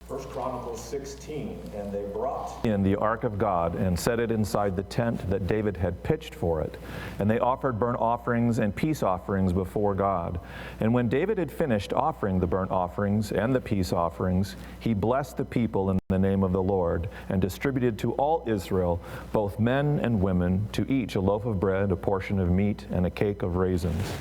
1 Chronicles 16, and they brought in the ark of God and set it inside the tent that David had pitched for it. And they offered burnt offerings and peace offerings before God. And when David had finished offering the burnt offerings and the peace offerings, he blessed the people in the name of the Lord and distributed to all Israel, both men and women, to each a loaf of bread, a portion of meat, and a cake of raisins.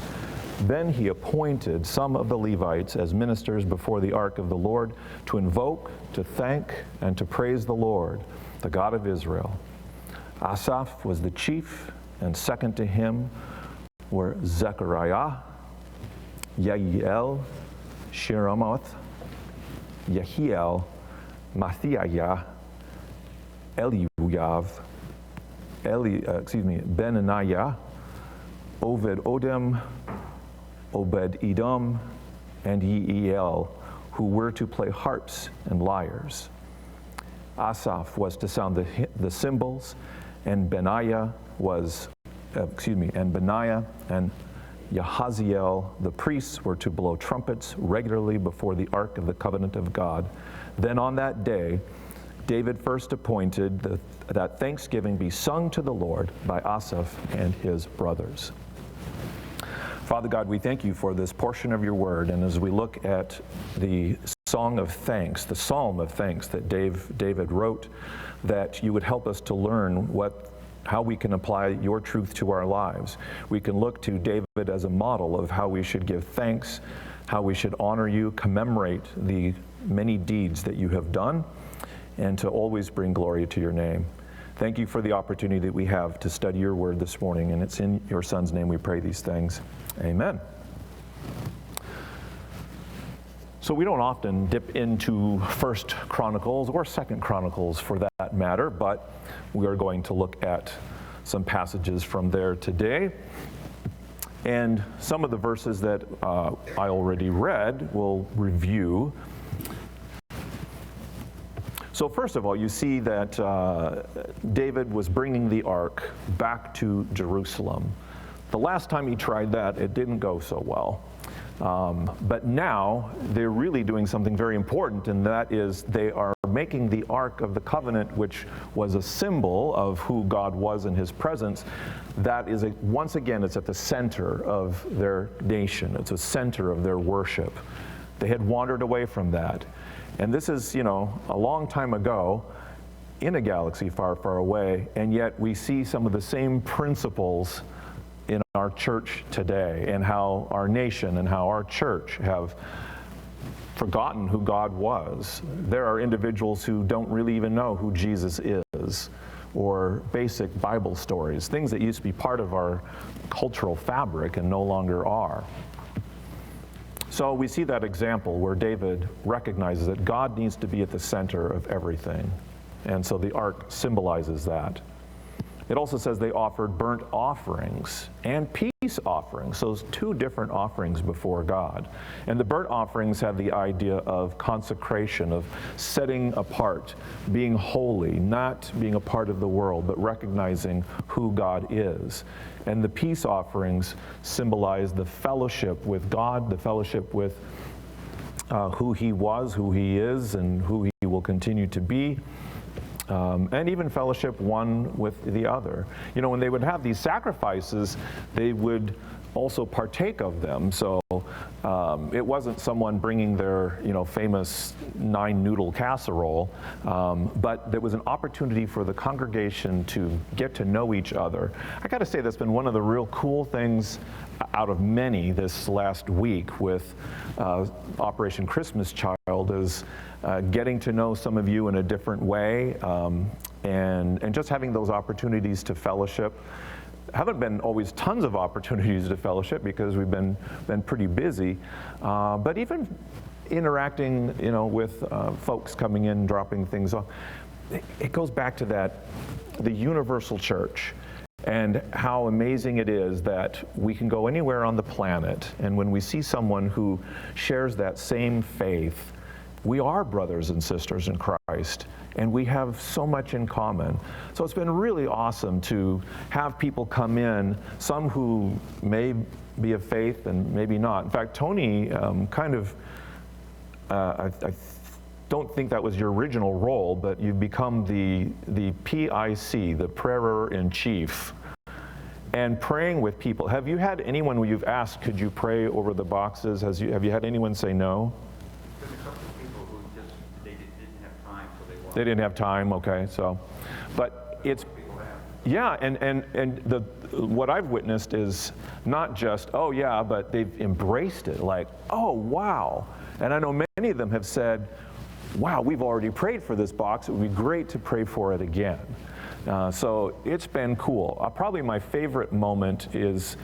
Then he appointed some of the Levites as ministers before the ark of the Lord to invoke, to thank, and to praise the Lord, the God of Israel. Asaph was the chief, and second to him were Zechariah, Yael, Shiramoth, Yehiel, Matthiah, Eliuyav, Benaniah, Obed-Odem, Obed-Edom, and Yeiel, who were to play harps and lyres. Asaph was to sound the cymbals, and Benaiah and Yahaziel, the priests, were to blow trumpets regularly before the ark of the covenant of God. Then on that day, David first appointed that thanksgiving be sung to the Lord by Asaph and his brothers. Father God, we thank you for this portion of your word, and as we look at the song of thanks, the psalm of thanks that David wrote, that you would help us to learn how we can apply your truth to our lives. We can look to David as a model of how we should give thanks, how we should honor you, commemorate the many deeds that you have done, and to always bring glory to your name. Thank you for the opportunity that we have to study your word this morning, and it's in your Son's name we pray these things. Amen. So we don't often dip into 1 Chronicles or 2 Chronicles for that matter, but we are going to look at some passages from there today. And some of the verses that I already read we'll review. So first of all, you see that David was bringing the ark back to Jerusalem. The last time he tried that, it didn't go so well. But now they're really doing something very important, and that is they are making the Ark of the Covenant, which was a symbol of who God was in his presence. That is, once again, it's at the center of their nation. It's a center of their worship. They had wandered away from that. And this is, a long time ago in a galaxy far, far away, and yet we see some of the same principles in our church today, and how our nation and how our church have forgotten who God was. There are individuals who don't really even know who Jesus is, or basic Bible stories, things that used to be part of our cultural fabric and no longer are. So we see that example where David recognizes that God needs to be at the center of everything. And so the ark symbolizes that. It also says they offered burnt offerings and peace offerings. So it's two different offerings before God. And the burnt offerings have the idea of consecration, of setting apart, being holy, not being a part of the world, but recognizing who God is. And the peace offerings symbolize the fellowship with God, the fellowship with who he was, who he is, and who he will continue to be. And even fellowship one with the other. When they would have these sacrifices, they would also partake of them. So it wasn't someone bringing their, famous 9-noodle casserole, but there was an opportunity for the congregation to get to know each other. I got to say, that's been one of the real cool things out of many this last week with Operation Christmas Child is getting to know some of you in a different way, and just having those opportunities to fellowship. Haven't been always tons of opportunities to fellowship because we've been pretty busy, but even interacting, with folks coming in, dropping things off, it goes back to the universal church. And how amazing it is that we can go anywhere on the planet, and when we see someone who shares that same faith, we are brothers and sisters in Christ, and we have so much in common. So it's been really awesome to have people come in, some who may be of faith and maybe not. In fact, Tony I don't think that was your original role, but you've become the PIC, the prayer-in-chief, and praying with people. Have you had anyone where you've asked, could you pray over the boxes? Have you had anyone say no? There's a couple of people who just, they didn't have time, so they walked. They didn't have time, okay, so, but it's, yeah, and what I've witnessed is not just, oh yeah, but they've embraced it, like, oh wow. And I know many of them have said, wow, we've already prayed for this box, it would be great to pray for it again. So it's been cool. Probably my favorite moment is,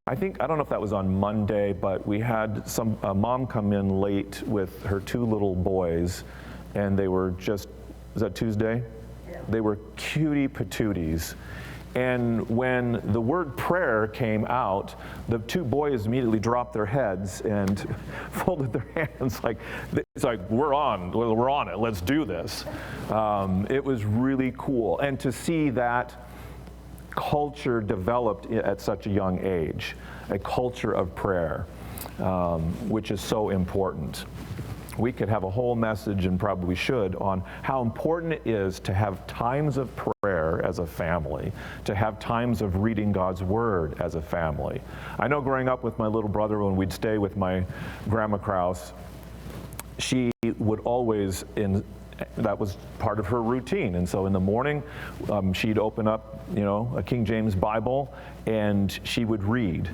I don't know if that was on Monday, but we had a mom come in late with her 2 little boys, and they were just, was that Tuesday? Yeah. They were cutie patooties. And when the word prayer came out, the 2 boys immediately dropped their heads and folded their hands like, it's like, we're on it, let's do this. It was really cool. And to see that culture developed at such a young age, a culture of prayer, which is so important. We could have a whole message, and probably should, on how important it is to have times of prayer as a family, to have times of reading God's Word as a family. I know growing up with my little brother, when we'd stay with my grandma Krauss, she would always, that was part of her routine. And so in the morning, she'd open up, a King James Bible, and she would read.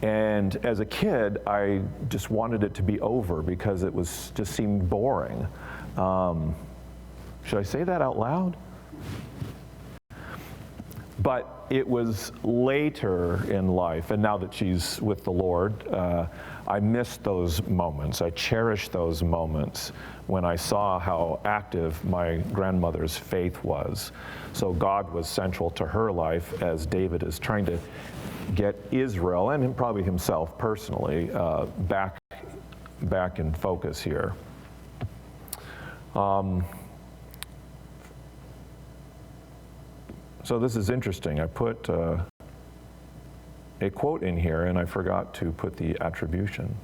And as a kid, I just wanted it to be over because it just seemed boring. Should I say that out loud? But it was later in life, and now that she's with the Lord, I missed those moments. I cherished those moments when I saw how active my grandmother's faith was. So God was central to her life as David is trying to get Israel, and probably himself personally, back in focus here. So this is interesting. I put a quote in here, and I forgot to put the attribution.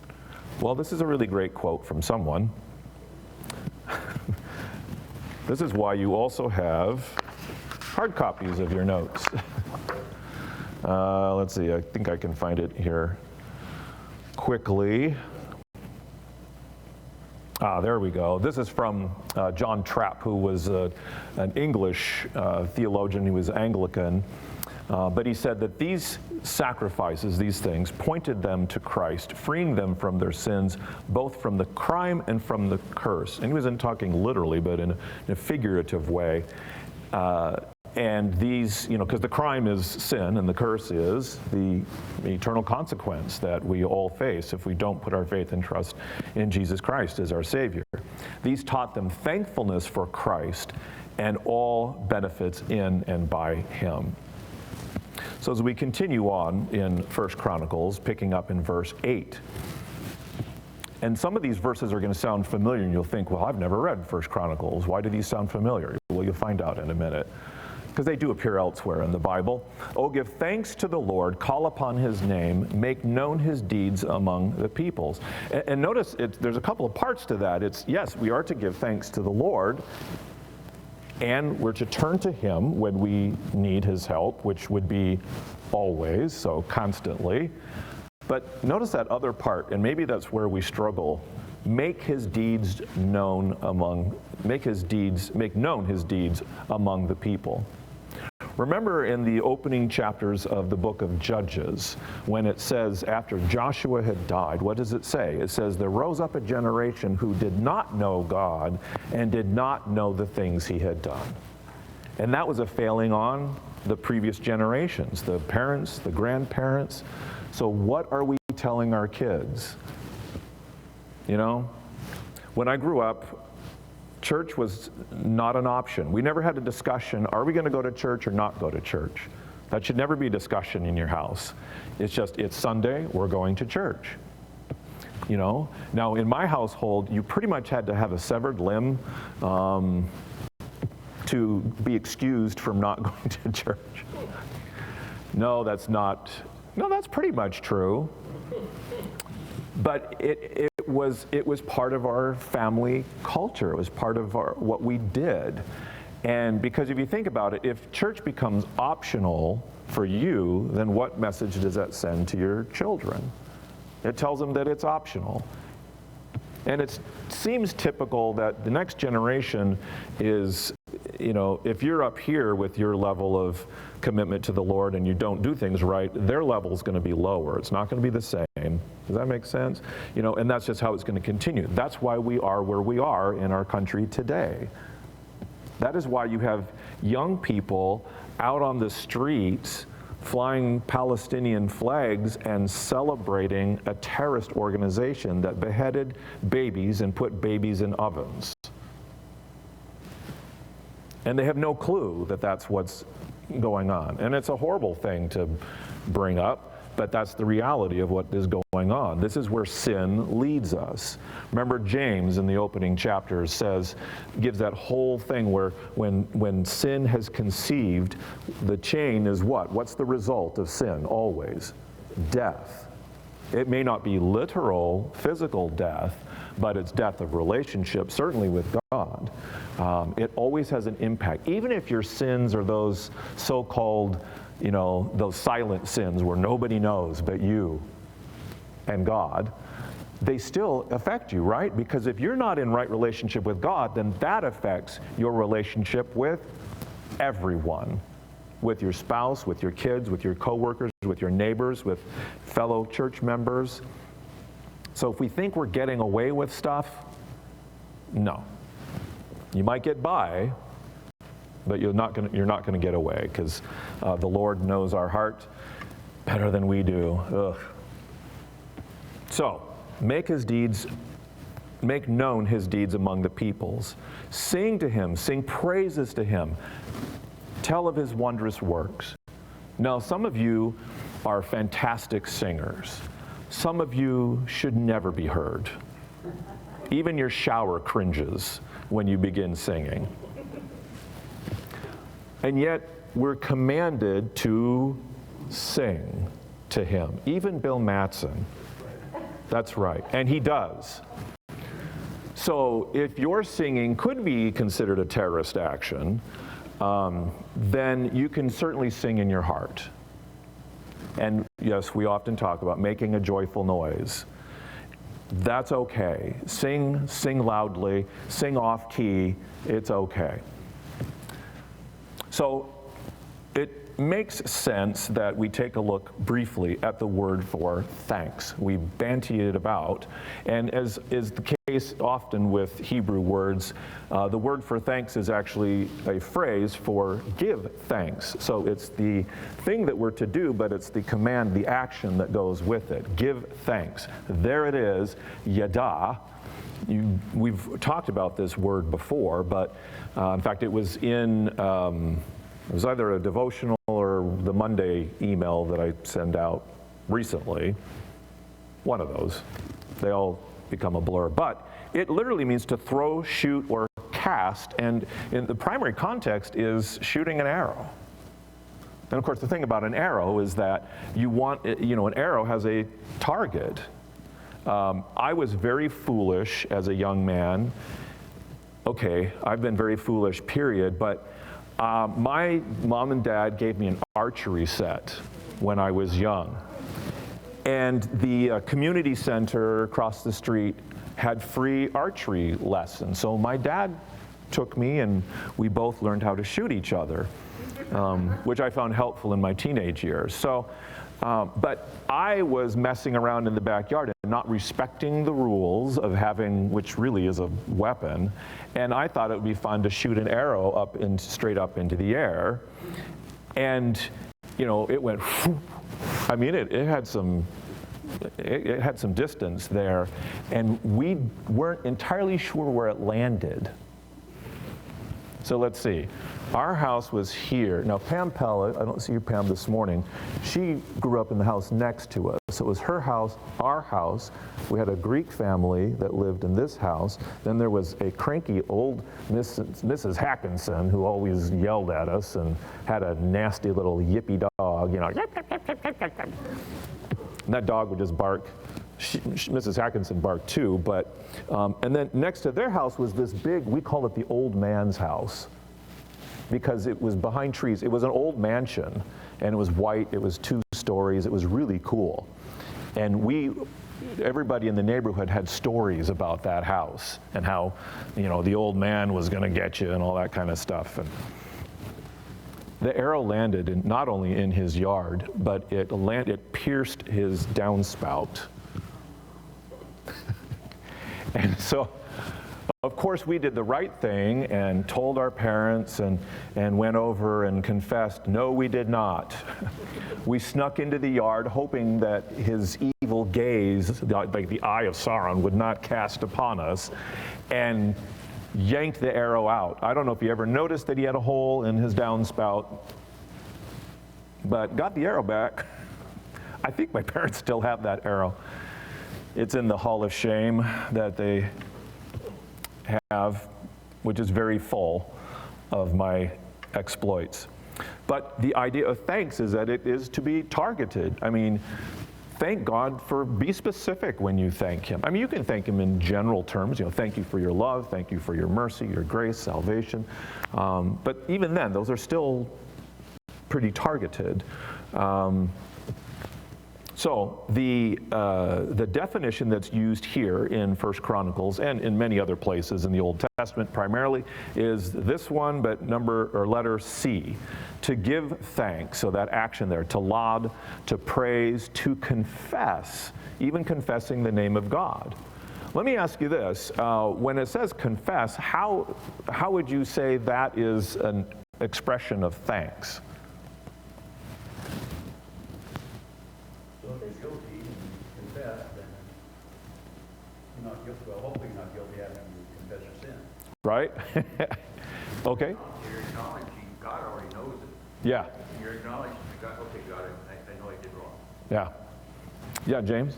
Well, this is a really great quote from someone. This is why you also have hard copies of your notes. Let's see, I think I can find it here quickly. There we go. This is from John Trapp, who was an English theologian. He was Anglican. But he said that these sacrifices, these things, pointed them to Christ, freeing them from their sins, both from the crime and from the curse. And he wasn't talking literally, but in a figurative way. And these, because the crime is sin and the curse is the eternal consequence that we all face if we don't put our faith and trust in Jesus Christ as our Savior. These taught them thankfulness for Christ and all benefits in and by Him. So as we continue on in 1 Chronicles, picking up in verse 8, and some of these verses are going to sound familiar, and you'll think, well, I've never read 1 Chronicles. Why do these sound familiar? Well, you'll find out in a minute, because they do appear elsewhere in the Bible. Oh, give thanks to the Lord, call upon His name, make known His deeds among the peoples. And notice, there's a couple of parts to that. It's, yes, we are to give thanks to the Lord, and we're to turn to Him when we need His help, which would be always, so constantly. But notice that other part, and maybe that's where we struggle. Make His deeds known make known His deeds among the people. Remember in the opening chapters of the book of Judges, when it says after Joshua had died, what does it say? It says, there rose up a generation who did not know God and did not know the things He had done. And that was a failing on the previous generations, the parents, the grandparents. So what are we telling our kids? When I grew up, church was not an option. We never had a discussion, are we going to go to church or not go to church? That should never be a discussion in your house. It's just, it's Sunday, we're going to church. Now in my household, you pretty much had to have a severed limb to be excused from not going to church. No, that's pretty much true. But it was part of our family culture. It was part of what we did. And because if you think about it, if church becomes optional for you, then what message does that send to your children? It tells them that it's optional. And it seems typical that the next generation is, if you're up here with your level of commitment to the Lord and you don't do things right, their level is going to be lower. It's not going to be the same. Does that make sense? And that's just how it's going to continue. That's why we are where we are in our country today. That is why you have young people out on the streets flying Palestinian flags and celebrating a terrorist organization that beheaded babies and put babies in ovens. And they have no clue that that's what's going on. And it's a horrible thing to bring up, but that's the reality of what is going on. This is where sin leads us. Remember, James in the opening chapters gives that whole thing where when sin has conceived, the chain is what? What's the result of sin? Always death. It may not be literal physical death, but it's death of relationship, certainly with God. It always has an impact. Even if your sins are those so-called, those silent sins where nobody knows but you and God, they still affect you, right? Because if you're not in right relationship with God, then that affects your relationship with everyone. With your spouse, with your kids, with your coworkers, with your neighbors, with fellow church members. So if we think we're getting away with stuff, no. You might get by, but you're not going to get away, because the Lord knows our heart better than we do. Ugh. So, make known his deeds among the peoples. Sing to him, sing praises to him. Tell of his wondrous works. Now, some of you are fantastic singers. Some of you should never be heard. Even your shower cringes when you begin singing. And yet, we're commanded to sing to him. Even Bill Mattson. That's right. And he does. So if your singing could be considered a terrorist action, then you can certainly sing in your heart. And yes, we often talk about making a joyful noise. That's okay. Sing loudly, sing off key, it's okay. So it makes sense that we take a look briefly at the word for thanks. We banty it about, and as is the case often with Hebrew words, the word for thanks is actually a phrase for give thanks. So it's the thing that we're to do, but it's the command, the action that goes with it. Give thanks. There it is, yada. We've talked about this word before, but in fact it was it was either a devotional or the Monday email that I send out recently. One of those. They all become a blur. But it literally means to throw, shoot, or cast, and in the primary context is shooting an arrow. And of course the thing about an arrow is that an arrow has a target. I was very foolish as a young man. Okay, I've been very foolish, period, but my mom and dad gave me an archery set when I was young. And the community center across the street had free archery lessons. So my dad took me and we both learned how to shoot each other, which I found helpful in my teenage years. So, but I was messing around in the backyard and not respecting the rules of having, which really is a weapon, and I thought it would be fun to shoot an arrow straight up into the air, and it went. I mean, it had some distance there, and we weren't entirely sure where it landed. So let's see. Our house was here. Now, Pam Pella, I don't see you, Pam, this morning. She grew up in the house next to us. So it was her house, our house. We had a Greek family that lived in this house. Then there was a cranky old Mrs. Hackinson who always yelled at us and had a nasty little yippy dog, And that dog would just bark Mrs. Hackinson barked too, but, and then next to their house was this big, we call it the old man's house, because it was behind trees. It was an old mansion, and it was white, it was 2 stories, it was really cool. And everybody in the neighborhood had stories about that house, and how, the old man was gonna get you and all that kind of stuff. And the arrow landed not only in his yard, but it pierced his downspout. And so, of course, we did the right thing and told our parents and went over and confessed. No, we did not. We snuck into the yard hoping that his evil gaze, like the eye of Sauron, would not cast upon us, and yanked the arrow out. I don't know if you ever noticed that he had a hole in his downspout, but got the arrow back. I think my parents still have that arrow. It's in the Hall of Shame that they have, which is very full of my exploits. But the idea of thanks is that it is to be targeted. I mean, thank God be specific when you thank Him. I mean, you can thank Him in general terms, thank you for your love, thank you for your mercy, your grace, salvation. But even then, those are still pretty targeted. So the definition that's used here in 1 Chronicles and in many other places in the Old Testament primarily is this one, but letter C, to give thanks. So that action there, to laud, to praise, to confess, even confessing the name of God. Let me ask you this: when it says confess, how would you say that is an expression of thanks? Right? Okay. You're acknowledging God already knows it. Yeah. You're acknowledging God. Okay, God, I know I did wrong. Yeah. Yeah, James?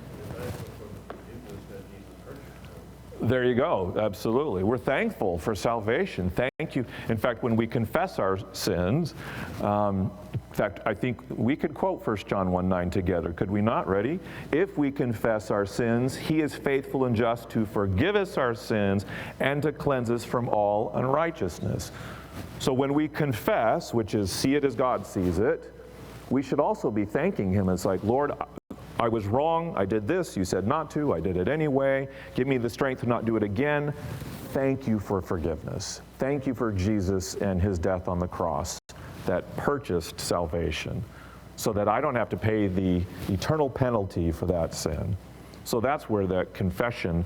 There you go. Absolutely. We're thankful for salvation. Thank you. In fact, when we confess our sins, in fact, I think we could quote 1 John 1:9 together, could we not? Ready? If we confess our sins, He is faithful and just to forgive us our sins and to cleanse us from all unrighteousness. So when we confess, which is see it as God sees it, we should also be thanking Him. It's like, Lord, I was wrong, I did this, you said not to, I did it anyway. Give me the strength to not do it again. Thank you for forgiveness. Thank you for Jesus and His death on the cross that purchased salvation so that I don't have to pay the eternal penalty for that sin. So that's where that confession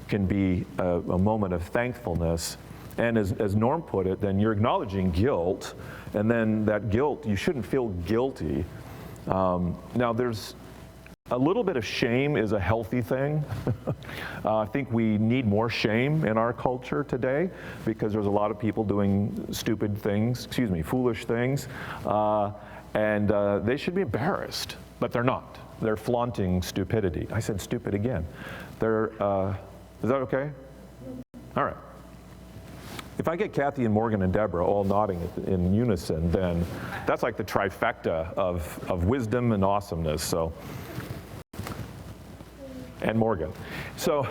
can be a moment of thankfulness. And as Norm put it, then you're acknowledging guilt, and then that guilt, you shouldn't feel guilty. Now there's a little bit of shame is a healthy thing. I think we need more shame in our culture today because there's a lot of people doing foolish things, and they should be embarrassed, but they're not. They're flaunting stupidity. I said stupid again. Is that okay? All right. If I get Kathy and Morgan and Deborah all nodding in unison, then that's like the trifecta of wisdom and awesomeness. So. And Morgan. So,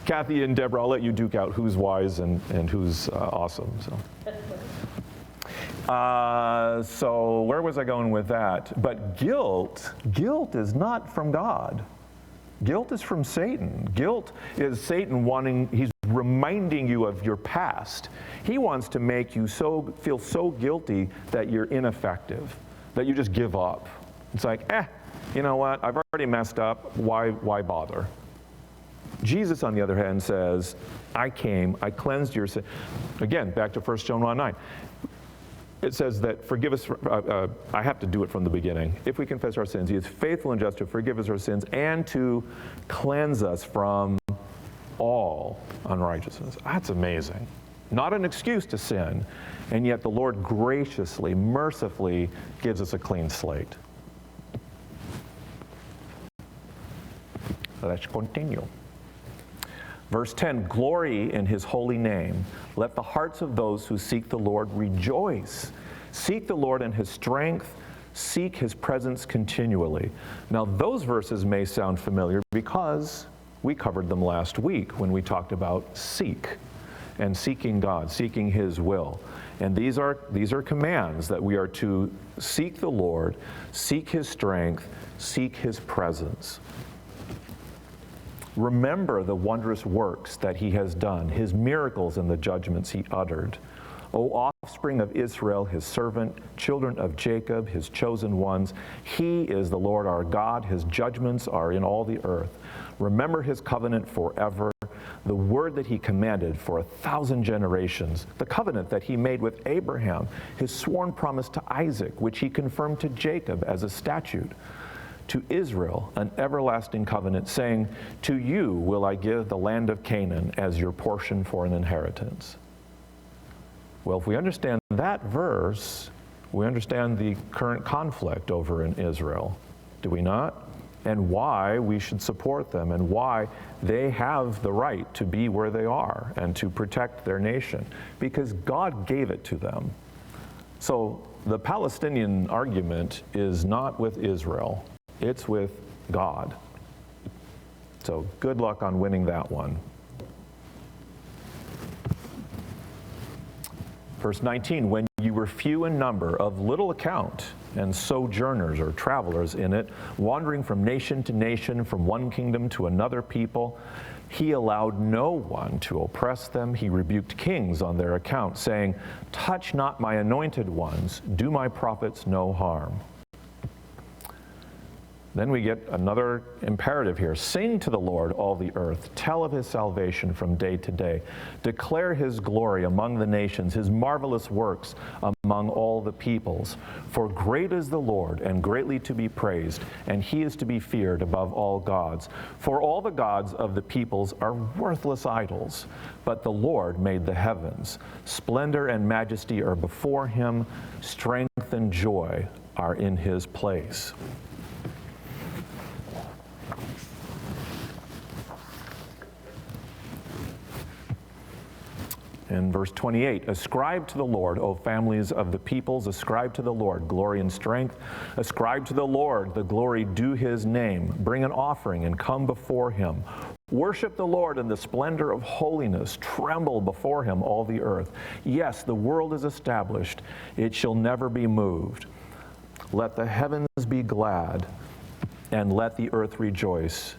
Kathy and Deborah, I'll let you duke out who's wise and who's awesome. So where was I going with that? But guilt is not from God. Guilt is from Satan. Guilt is Satan he's reminding you of your past. He wants to make you feel so guilty that you're ineffective, that you just give up. It's like, you know what, I've already messed up, why bother? Jesus, on the other hand, says, I came, I cleansed your sin. Again, back to 1 John 1:9. It says that forgive us, I have to do it from the beginning. If we confess our sins, He is faithful and just to forgive us our sins and to cleanse us from all unrighteousness. That's amazing. Not an excuse to sin, and yet the Lord graciously, mercifully gives us a clean slate. Let's continue. Verse 10, glory in His holy name. Let the hearts of those who seek the Lord rejoice. Seek the Lord in His strength. Seek his presence continually. Now, those verses may sound familiar because we covered them last week when we talked about seek and seeking God, seeking his will. And these are commands that we are to seek the Lord, seek his strength, seek his presence. Remember the wondrous works that he has done, his miracles and the judgments he uttered. O offspring of Israel, his servant, children of Jacob, his chosen ones, he is the Lord our God. His judgments are in all the earth. Remember his covenant forever, the word that he commanded for 1,000 generations, the covenant that he made with Abraham, his sworn promise to Isaac, which he confirmed to Jacob as a statute, to Israel an everlasting covenant, saying, to you will I give the land of Canaan as your portion for an inheritance. Well, if we understand that verse, we understand the current conflict over in Israel, do we not? And why we should support them and why they have the right to be where they are and to protect their nation, because God gave it to them. So the Palestinian argument is not with Israel, it's with God. So good luck on winning that one. Verse 19, when you were few in number, of little account, and sojourners or travelers in it, wandering from nation to nation, from one kingdom to another people, he allowed no one to oppress them. He rebuked kings on their account, saying, touch not my anointed ones, do my prophets no harm. Then we get another imperative here. Sing to the Lord, all the earth. Tell of his salvation from day to day. Declare his glory among the nations, his marvelous works among all the peoples. For great is the Lord, and greatly to be praised, and he is to be feared above all gods. For all the gods of the peoples are worthless idols, but the Lord made the heavens. Splendor and majesty are before him. Strength and joy are in his place. In verse 28, ascribe to the Lord, O families of the peoples, ascribe to the Lord glory and strength. Ascribe to the Lord the glory due his name. Bring an offering and come before him. Worship the Lord in the splendor of holiness. Tremble before him, all the earth. Yes, the world is established. It shall never be moved. Let the heavens be glad, and let the earth rejoice.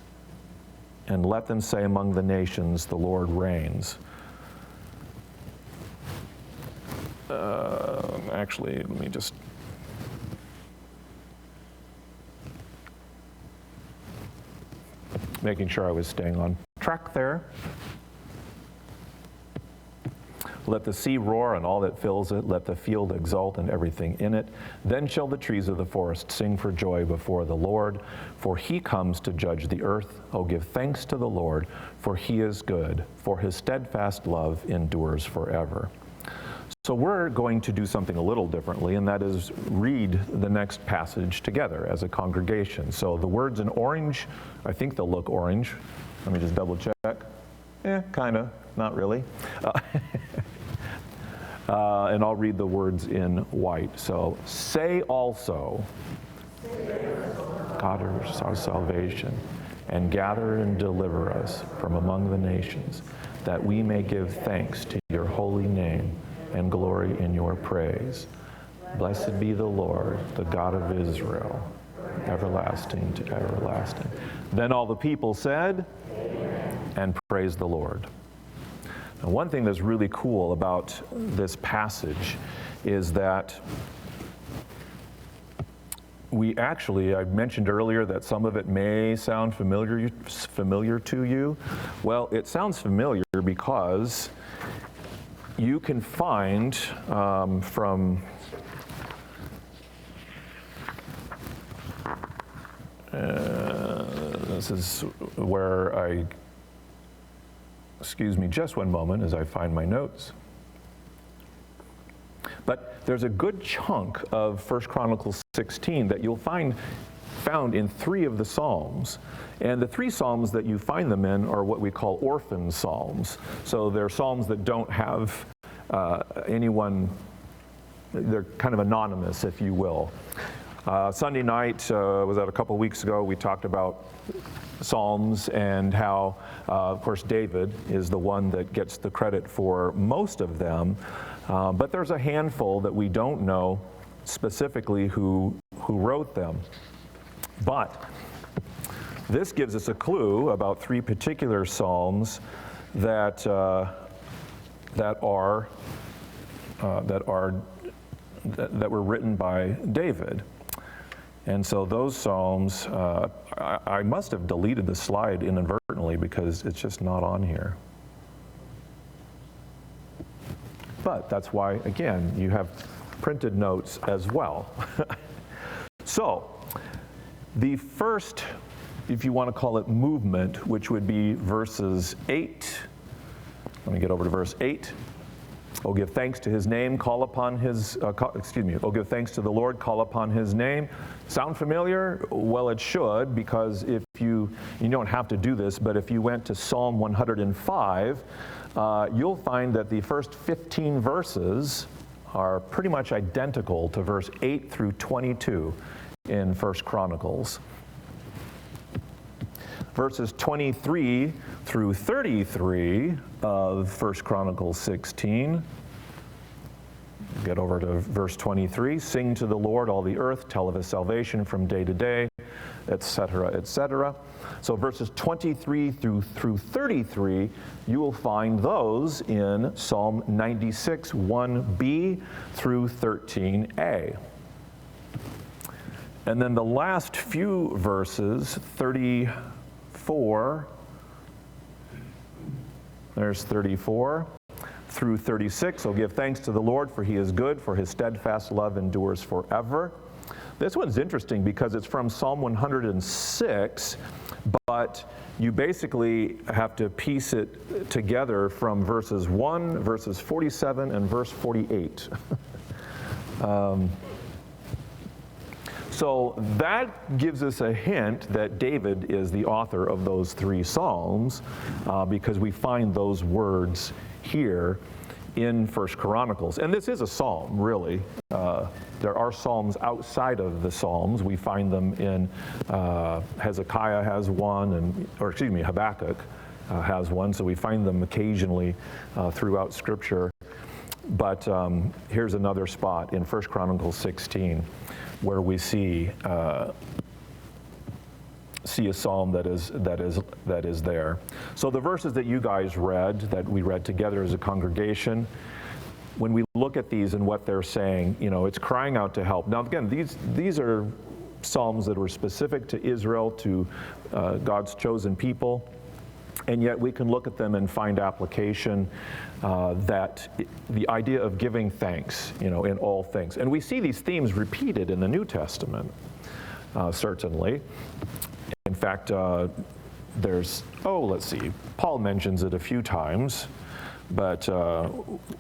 And let them say among the nations, the Lord reigns. Actually, let me just... making sure I was staying on track there. Let the sea roar and all that fills it. Let the field exult and everything in it. Then shall the trees of the forest sing for joy before the Lord, for he comes to judge the earth. Oh, give thanks to the Lord, for he is good, for his steadfast love endures forever. So we're going to do something a little differently, and that is read the next passage together as a congregation. So the words in orange, I think they'll look orange. Let me just double check. Kind of, not really. And I'll read the words in white. So, say also, God is our salvation, and gather and deliver us from among the nations, that we may give thanks to your holy name and glory in your praise. Blessed be the Lord, the God of Israel, everlasting to everlasting. Then all the people said, amen, and praised the Lord. Now, one thing that's really cool about this passage is that I mentioned earlier that some of it may sound familiar to you. Well, it sounds familiar because you can find this is where excuse me just one moment as I find my notes. But there's a good chunk of 1 Chronicles 16 that you'll found in 3 of the Psalms. And the 3 Psalms that you find them in are what we call orphan Psalms. So they're Psalms that don't have anyone, they're kind of anonymous, if you will. Sunday night, was that a couple weeks ago, we talked about Psalms and how, of course, David is the one that gets the credit for most of them, but there's a handful that we don't know specifically who wrote them. But this gives us a clue about three particular Psalms that were written by David. And so those Psalms, I must have deleted the slide inadvertently because it's just not on here. But that's why, again, you have printed notes as well. So, the first, if you want to call it movement, which would be verses 8. Let me get over to verse 8. Oh, give thanks to his name, call upon his, oh, give thanks to the Lord, call upon his name. Sound familiar? Well, it should, because if you don't have to do this, but if you went to Psalm 105, you'll find that the first 15 verses are pretty much identical to verse 8 through 22 in 1 Chronicles. Verses 23 through 33 of 1 Chronicles 16. Get over to verse 23. Sing to the Lord, all the earth, tell of his salvation from day to day, etc., etc. So verses 23 through 33, you will find those in Psalm 96, 1b through 13a. And then the last few verses, 34, there's 34, through 36, oh, give thanks to the Lord, for he is good, for his steadfast love endures forever. This one's interesting because it's from Psalm 106, but you basically have to piece it together from verses 1, verses 47, and verse 48. So that gives us a hint that David is the author of those three Psalms, because we find those words here in 1 Chronicles. And this is a psalm, really. There are psalms outside of the Psalms. We find them in Hezekiah has one, Habakkuk has one, so we find them occasionally throughout Scripture. But here's another spot in 1 Chronicles 16 where we see a psalm that is there. So the verses that you guys read, that we read together as a congregation, when we look at these and what they're saying, it's crying out to help. Now again, these are psalms that were specific to Israel, to God's chosen people, and yet we can look at them and find application that the idea of giving thanks, in all things. And we see these themes repeated in the New Testament, certainly. In fact, Paul mentions it a few times, but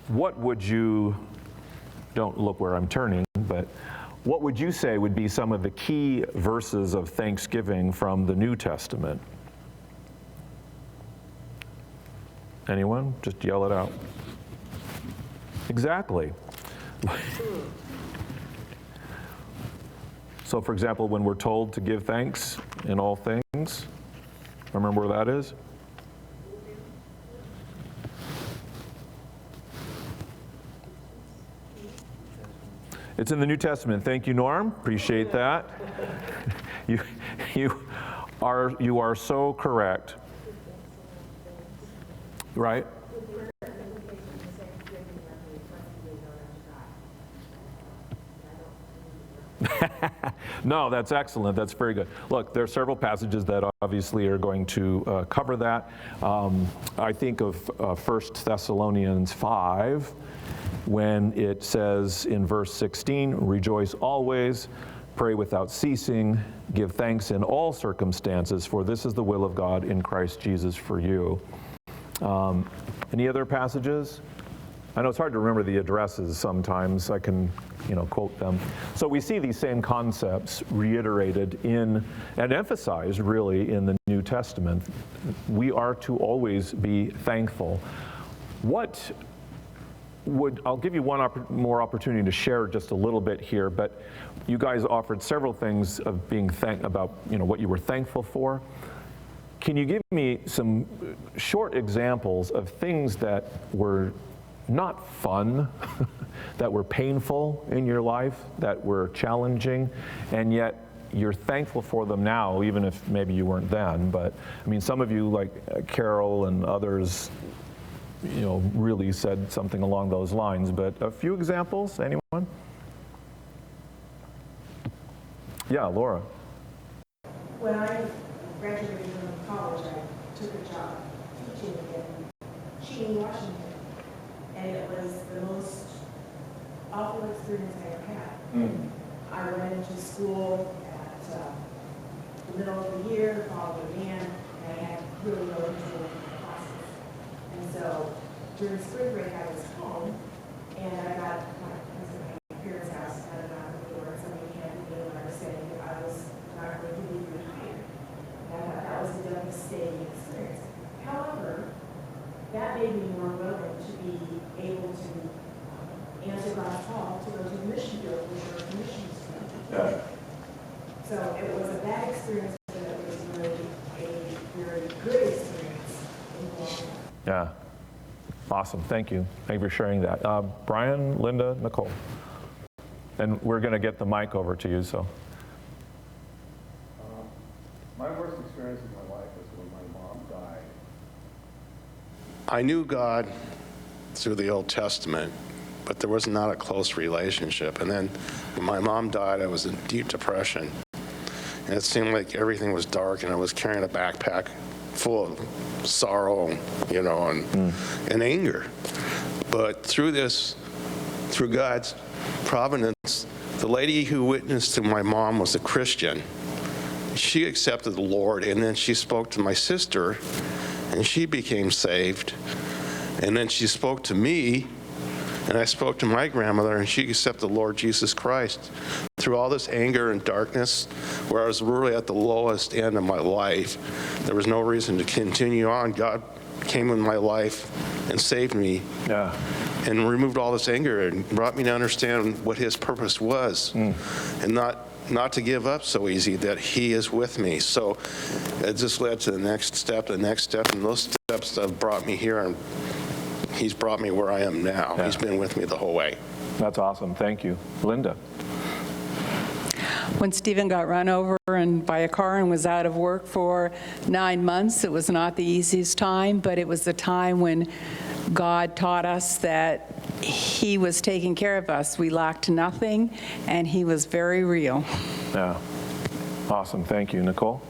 what would you, don't look where I'm turning, but what would you say would be some of the key verses of thanksgiving from the New Testament? Anyone? Just yell it out. Exactly. So, for example, when we're told to give thanks in all things, remember where that is? It's in the New Testament. Thank you, Norm. Appreciate that. You are so correct. Right? No, that's excellent. That's very good. Look, there are several passages that obviously are going to cover that. I think of 1 Thessalonians 5, when it says in verse 16, rejoice always, pray without ceasing, give thanks in all circumstances, for this is the will of God in Christ Jesus for you. Any other passages? I know it's hard to remember the addresses sometimes. I can, quote them. So we see these same concepts reiterated in and emphasized really in the New Testament. We are to always be thankful. What I'll give you one more opportunity to share just a little bit here, but you guys offered several things of being about what you were thankful for. Can you give me some short examples of things that were not fun, that were painful in your life, that were challenging, and yet you're thankful for them now, even if maybe you weren't then? But I mean, some of you, like Carol and others, really said something along those lines. But a few examples, anyone? Yeah, Laura. When I graduated from college, I took a job teaching in Cheney, Washington. And it was the most awful experience I ever had. I went into school at the middle of the year, following band, and I had really no individual classes. And so during spring break, I was home, and I was at my parents' house, and I knocked on the door, and somebody handed me a letter saying that I was not going to be retired. And I thought that was a devastating experience. However, that made me more willing to be able to answer God's call to go to the mission field, which are a mission student. Yeah. So it was a bad experience, but it was really a very good experience in the long run. Yeah. Awesome. Thank you. Thank you for sharing that. Brian, Linda, Nicole. And we're going to get the mic over to you. So. My worst experience in my life was when my mom died. I knew God through the Old Testament, but there was not a close relationship. And then when my mom died, I was in deep depression. And it seemed like everything was dark, and I was carrying a backpack full of sorrow, and anger. But through God's providence, the lady who witnessed to my mom was a Christian. She accepted the Lord, and then she spoke to my sister, and she became saved. And then she spoke to me, and I spoke to my grandmother, and she accepted the Lord Jesus Christ. Through all this anger and darkness, where I was really at the lowest end of my life, there was no reason to continue on. God came in my life and saved me. Yeah. And removed all this anger and brought me to understand what his purpose was, and not to give up so easy, that he is with me. So it just led to the next step, and those steps have brought me here, and he's brought me where I am now. Yeah. He's been with me the whole way. That's awesome. Thank you. Linda. When Stephen got run over by a car and was out of work for 9 months, it was not the easiest time, but it was the time when God taught us that he was taking care of us. We lacked nothing, and he was very real. Yeah. Awesome. Thank you. Nicole?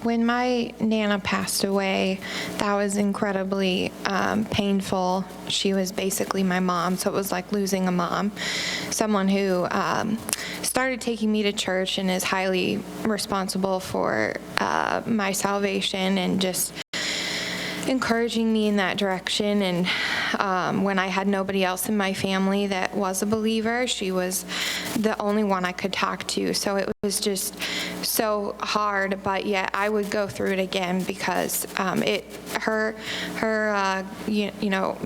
When my Nana passed away, that was incredibly painful. She was basically my mom, so it was like losing a mom. Someone who started taking me to church and is highly responsible for my salvation and just encouraging me in that direction. And when I had nobody else in my family that was a believer, she was the only one I could talk to. So it was just so hard, but yet I would go through it again because there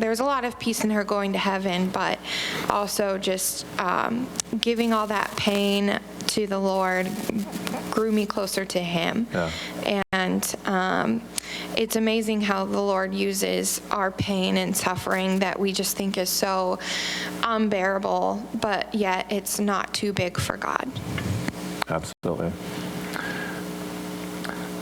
was a lot of peace in her going to heaven, but also just giving all that pain to the Lord grew me closer to him. Yeah. And it's amazing how the Lord uses our pain and suffering that we just think is so unbearable, but yet it's not too big for God. Absolutely.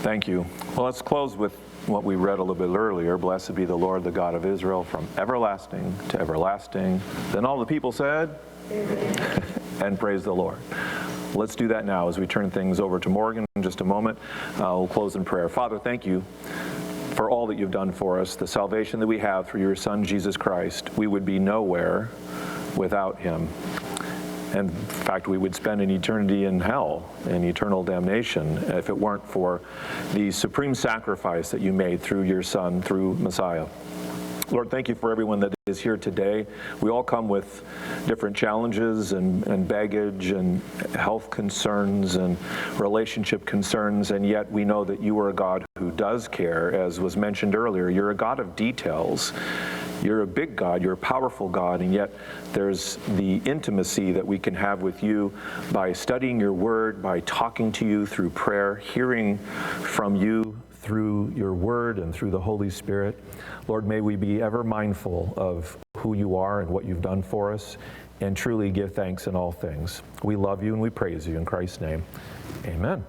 Thank you. Well, let's close with what we read a little bit earlier. Blessed be the Lord, the God of Israel, from everlasting to everlasting. Then all the people said, Amen. And praise the Lord. Let's do that now as we turn things over to Morgan in just a moment. We'll close in prayer. Father, thank you for all that you've done for us, the salvation that we have through your Son, Jesus Christ. We would be nowhere without him. And in fact, we would spend an eternity in hell, in eternal damnation, if it weren't for the supreme sacrifice that you made through your Son, through Messiah. Lord, thank you for everyone that is here today. We all come with different challenges and baggage and health concerns and relationship concerns, and yet we know that you are a God who does care. As was mentioned earlier, you're a God of details. You're a big God, you're a powerful God, and yet there's the intimacy that we can have with you by studying your word, by talking to you through prayer, hearing from you through your word and through the Holy Spirit. Lord, may we be ever mindful of who you are and what you've done for us, and truly give thanks in all things. We love you and we praise you in Christ's name. Amen.